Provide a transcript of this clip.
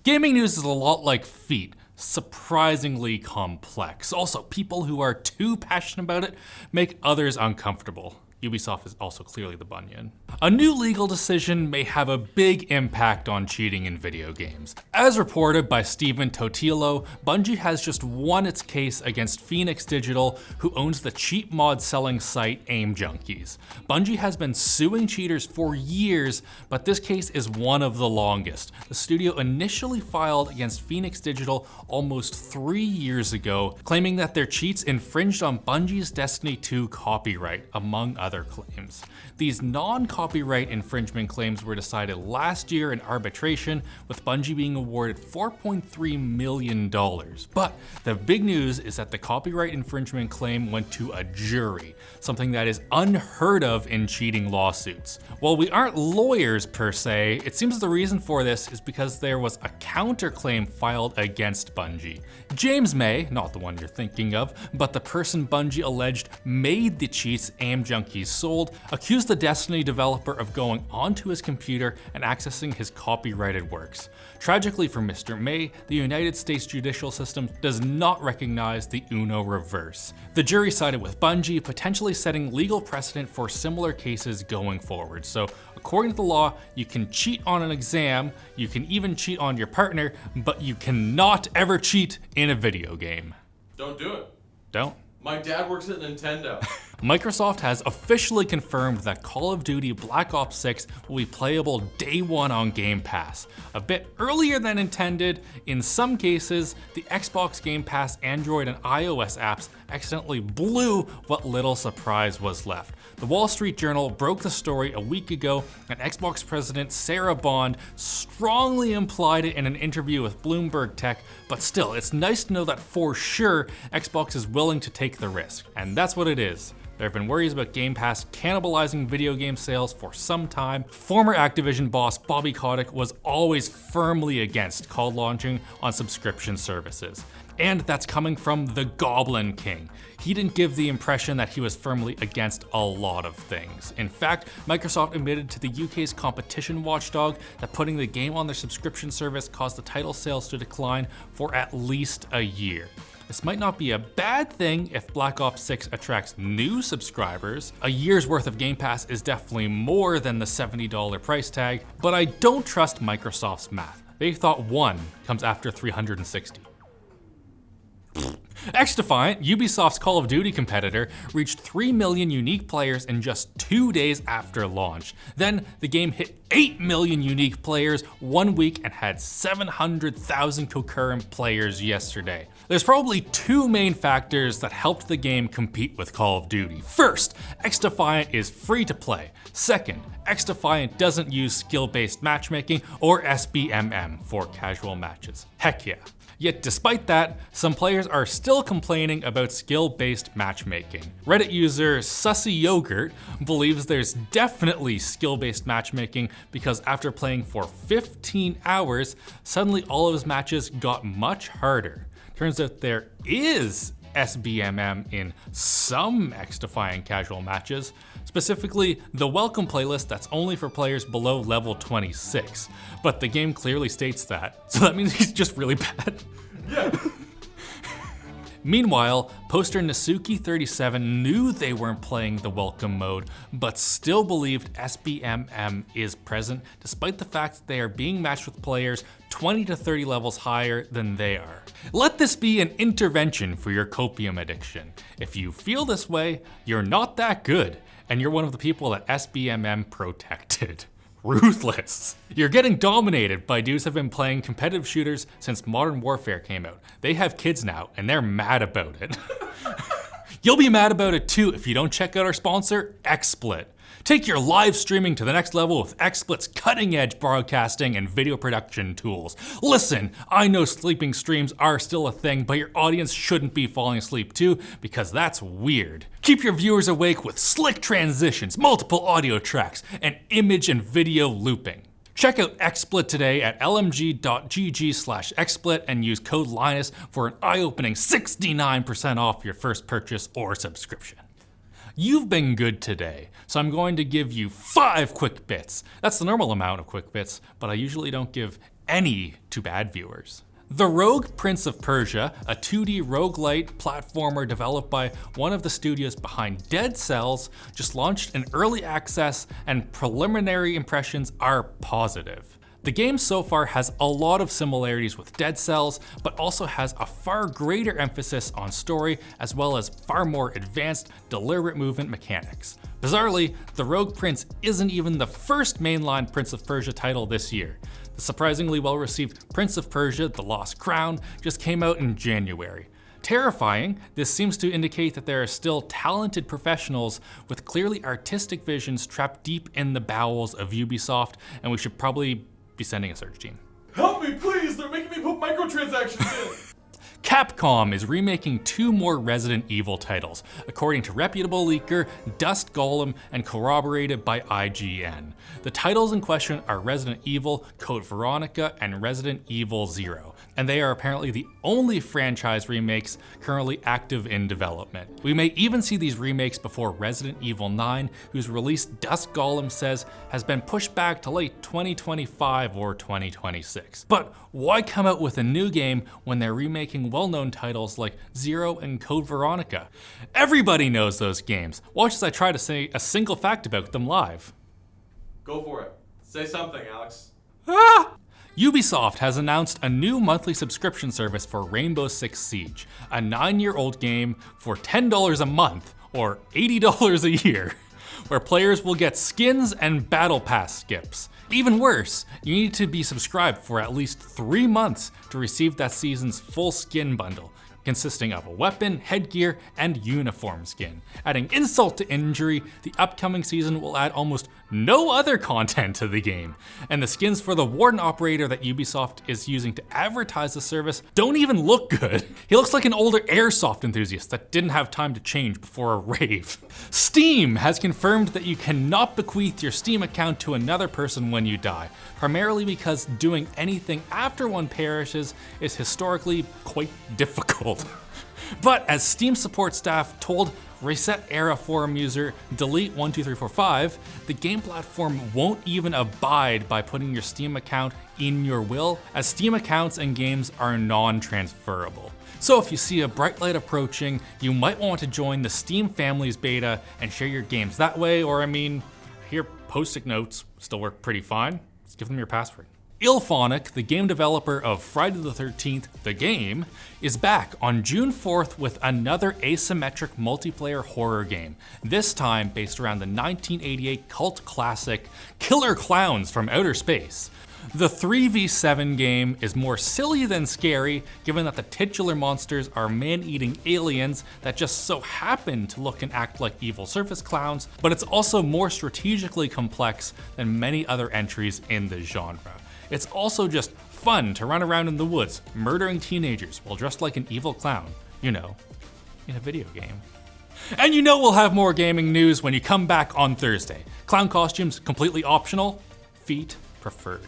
Gaming news is a lot like feet. Surprisingly complex. Also, people who are too passionate about it make others uncomfortable. Ubisoft is also clearly the bunion. A new legal decision may have a big impact on cheating in video games. As reported by Stephen Totilo, Bungie has just won its case against Phoenix Digital, who owns the cheat mod selling site Aim Junkies. Bungie has been suing cheaters for years, but this case is one of the longest. The studio initially filed against Phoenix Digital almost 3 years ago, claiming that their cheats infringed on Bungie's Destiny 2 copyright, among other claims. These non-copyright infringement claims were decided last year in arbitration, with Bungie being awarded $4.3 million. But the big news is that the copyright infringement claim went to a jury, something that is unheard of in cheating lawsuits. While we aren't lawyers per se, it seems the reason for this is because there was a counterclaim filed against Bungie. James May, not the one you're thinking of, but the person Bungie alleged made the cheats Aim Junkies sold, accused the Destiny developer of going onto his computer and accessing his copyrighted works. Tragically for Mr. May, the United States judicial system does not recognize the Uno reverse. The jury sided with Bungie, potentially setting legal precedent for similar cases going forward. So according to the law, you can cheat on an exam, you can even cheat on your partner, but you cannot ever cheat in a video game. Don't do it. Don't. My dad works at Nintendo. Microsoft has officially confirmed that Call of Duty Black Ops 6 will be playable day one on Game Pass. A bit earlier than intended, in some cases, the Xbox Game Pass Android and iOS apps accidentally blew what little surprise was left. The Wall Street Journal broke the story a week ago, and Xbox President Sarah Bond strongly implied it in an interview with Bloomberg Tech, but still, it's nice to know that for sure, Xbox is willing to take the risk. And that's what it is. There have been worries about Game Pass cannibalizing video game sales for some time. Former Activision boss Bobby Kotick was always firmly against COD launching on subscription services. And that's coming from the Goblin King. He didn't give the impression that he was firmly against a lot of things. In fact, Microsoft admitted to the UK's competition watchdog that putting the game on their subscription service caused the title sales to decline for at least a year. This might not be a bad thing if Black Ops 6 attracts new subscribers. A year's worth of Game Pass is definitely more than the $70 price tag, but I don't trust Microsoft's math. They thought 1 comes after 360. XDefiant, Ubisoft's Call of Duty competitor, reached 3 million unique players in just 2 days after launch. Then the game hit 8 million unique players 1 week and had 700,000 concurrent players yesterday. There's probably 2 main factors that helped the game compete with Call of Duty. First, XDefiant is free to play. Second, XDefiant doesn't use skill-based matchmaking or SBMM for casual matches. Heck yeah. Yet despite that, some players are still complaining about skill-based matchmaking. Reddit user Sussy Yogurt believes there's definitely skill-based matchmaking because after playing for 15 hours, suddenly all of his matches got much harder. Turns out there is SBMM in some XDefiant casual matches, specifically the welcome playlist that's only for players below level 26. But the game clearly states that, so that means he's just really bad. Yeah. Meanwhile, poster Nasuki37 knew they weren't playing the welcome mode, but still believed SBMM is present, despite the fact that they are being matched with players 20 to 30 levels higher than they are. Let this be an intervention for your copium addiction. If you feel this way, you're not that good, and you're one of the people that SBMM protected. Ruthless. You're getting dominated by dudes who have been playing competitive shooters since Modern Warfare came out. They have kids now, and they're mad about it. You'll be mad about it too if you don't check out our sponsor, XSplit. Take your live streaming to the next level with XSplit's cutting-edge broadcasting and video production tools. Listen, I know sleeping streams are still a thing, but your audience shouldn't be falling asleep too, because that's weird. Keep your viewers awake with slick transitions, multiple audio tracks, and image and video looping. Check out XSplit today at lmg.gg/xsplit and use code Linus for an eye-opening 69% off your first purchase or subscription. You've been good today, so I'm going to give you 5 quick bits. That's the normal amount of quick bits, but I usually don't give any to bad viewers. The Rogue Prince of Persia, a 2D roguelite platformer developed by one of the studios behind Dead Cells, just launched in early access and preliminary impressions are positive. The game so far has a lot of similarities with Dead Cells, but also has a far greater emphasis on story as well as far more advanced, deliberate movement mechanics. Bizarrely, the Rogue Prince isn't even the first mainline Prince of Persia title this year. The surprisingly well-received Prince of Persia: The Lost Crown just came out in January. Terrifying, this seems to indicate that there are still talented professionals with clearly artistic visions trapped deep in the bowels of Ubisoft, and we should probably be sending a search team. Help me, please! They're making me put microtransactions in! Capcom is remaking 2 more Resident Evil titles, according to reputable leaker Dust Golem and corroborated by IGN. The titles in question are Resident Evil, Code Veronica, and Resident Evil 0, and they are apparently the only franchise remakes currently active in development. We may even see these remakes before Resident Evil 9, whose release Dust Golem says has been pushed back to late 2025 or 2026. But why come out with a new game when they're remaking well-known titles like Zero and Code Veronica? Everybody knows those games. Watch as I try to say a single fact about them live. Go for it. Say something, Alex. Ubisoft has announced a new monthly subscription service for Rainbow Six Siege, a 9-year-old game for $10 a month, or $80 a year, where players will get skins and battle pass skips. Even worse, you need to be subscribed for at least 3 months to receive that season's full skin bundle, consisting of a weapon, headgear, and uniform skin. Adding insult to injury, the upcoming season will add almost no other content to the game. And the skins for the Warden operator that Ubisoft is using to advertise the service don't even look good. He looks like an older airsoft enthusiast that didn't have time to change before a rave. Steam has confirmed that you cannot bequeath your Steam account to another person when you die, primarily because doing anything after one perishes is historically quite difficult. But as Steam support staff told Reset Era forum user Delete12345, the game platform won't even abide by putting your Steam account in your will, as Steam accounts and games are non-transferable. So if you see a bright light approaching, you might want to join the Steam Family's beta and share your games that way, or I hear Post-it notes still work pretty fine. Just give them your password. IllFonic, the game developer of Friday the 13th, the game, is back on June 4th with another asymmetric multiplayer horror game, this time based around the 1988 cult classic Killer Klowns from Outer Space. The 3v7 game is more silly than scary, given that the titular monsters are man-eating aliens that just so happen to look and act like evil surface clowns, but it's also more strategically complex than many other entries in the genre. It's also just fun to run around in the woods, murdering teenagers while dressed like an evil clown, in a video game. And we'll have more gaming news when you come back on Thursday. Clown costumes completely optional, feet preferred.